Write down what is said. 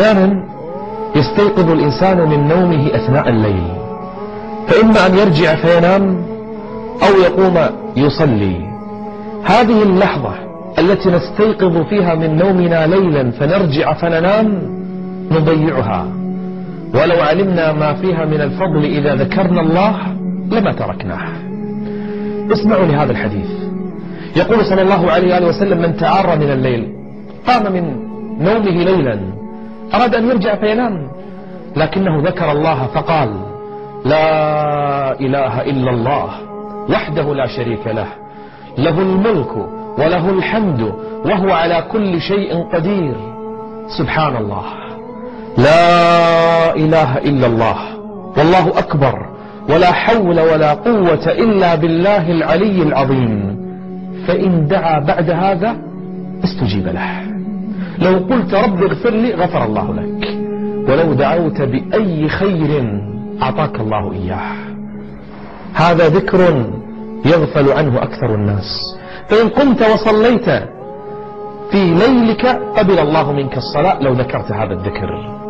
أحيانا يستيقظ الإنسان من نومه أثناء الليل، فإما أن يرجع فينام أو يقوم يصلي. هذه اللحظة التي نستيقظ فيها من نومنا ليلا فنرجع فننام نضيعها، ولو علمنا ما فيها من الفضل إذا ذكرنا الله لما تركناه. اسمعوا لهذا الحديث. يقول صلى الله عليه وسلم: من تعار من الليل، قام من نومه ليلا أراد أن يرجع فينام، لكنه ذكر الله فقال: لا إله إلا الله وحده لا شريك له، له الملك وله الحمد وهو على كل شيء قدير. سبحان الله، لا إله إلا الله، والله أكبر، ولا حول ولا قوة إلا بالله العلي العظيم. فإن دعا بعد هذا استجيب له. لو قلت رب اغفر لي غفر الله لك، ولو دعوت بأي خير أعطاك الله إياه. هذا ذكر يغفل عنه أكثر الناس. فإن قمت وصليت في ليلك قبل الله منك الصلاة لو ذكرت هذا الذكر.